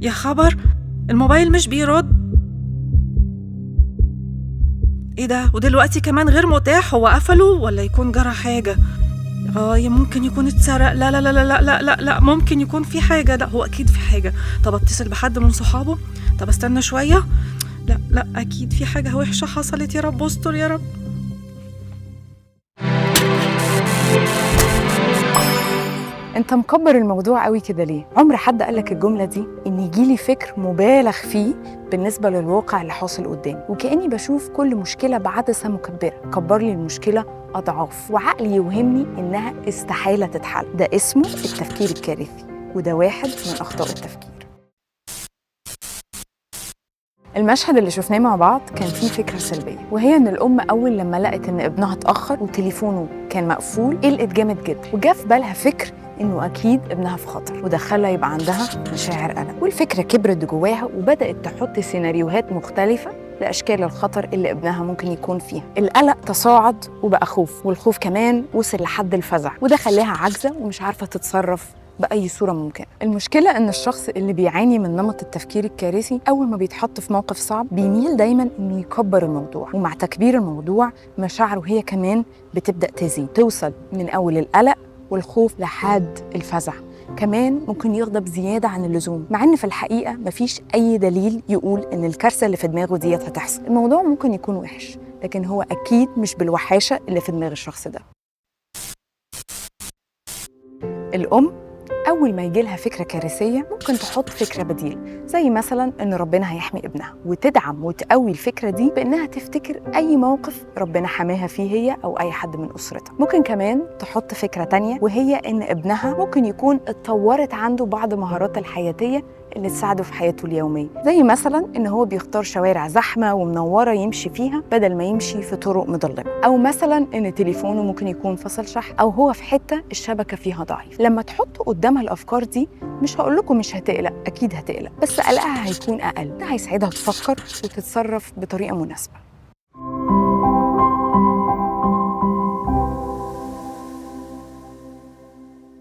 يا خبر، الموبايل مش بيرد. ايه ده؟ ودلوقتي كمان غير متاح، هو قفله ولا يكون جرى حاجة؟ ممكن يكون اتسرق. لا لا لا لا لا لا لا لا، ممكن يكون في حاجة. لا، هو اكيد في حاجة. طب اتصل بحد من صحابه. طب استنى شوية. لا لا، اكيد في حاجة وحشة حصلت. يا رب استر يا رب. انت مكبر الموضوع قوي كده ليه؟ عمر حد قالك الجملة دي ان يجيلي فكر مبالغ فيه بالنسبة للواقع اللي حاصل قدامي، وكأني بشوف كل مشكلة بعدسة مكبرة، كبر لي المشكلة أضعاف، وعقلي يوهمني إنها استحالة تتحل. ده اسمه التفكير الكارثي، وده واحد من أخطاء التفكير. المشهد اللي شفناه مع بعض كان فيه فكرة سلبية، وهي إن الأم أول لما لقت إن ابنها اتأخر وتليفونه كان مقفول قلقت جامد جدا، وجا في بالها فكر إنه أكيد ابنها في خطر، وده خلى يبقى عندها مشاعر قلق، والفكرة كبرت جواها وبدأت تحط سيناريوهات مختلفة لأشكال الخطر اللي ابنها ممكن يكون فيها. القلق تصاعد وبقى خوف، والخوف كمان وصل لحد الفزع، وده خلاها عاجزة ومش عارفة تتصرف بأي صورة ممكنة. المشكلة إن الشخص اللي بيعاني من نمط التفكير الكارثي أول ما بيتحط في موقف صعب بيميل دايماً إنه يكبر الموضوع، ومع تكبير الموضوع مشاعره هي كمان بتبدأ تزيد، توصل من أول القلق والخوف لحد الفزع. كمان ممكن يغضب زيادة عن اللزوم، مع إن في الحقيقة مفيش أي دليل يقول إن الكارثة اللي في دماغه ديت هتحصل. الموضوع ممكن يكون وحش، لكن هو أكيد مش بالوحاشة اللي في دماغ الشخص ده. الأم أول ما يجيلها فكرة كارثية ممكن تحط فكرة بديل، زي مثلا إن ربنا هيحمي ابنها، وتدعم وتقوي الفكرة دي بإنها تفتكر أي موقف ربنا حماها فيه هي أو أي حد من أسرتها. ممكن كمان تحط فكرة تانية، وهي إن ابنها ممكن يكون اتطورت عنده بعض مهارات الحياتية اللي تساعده في حياته اليومية، زي مثلا إن هو بيختار شوارع زحمة ومنورة يمشي فيها بدل ما يمشي في طرق مظلمة، أو مثلا إن تليفونه ممكن يكون فصل شحن، أو هو في حتة الشبكة فيها ضعيف. لما تحطوا قدامها الأفكار دي مش هقولكم مش هتقلق، أكيد هتقلق، بس قلقها هيكون أقل. ده هيساعدها تفكر وتتصرف بطريقة مناسبة.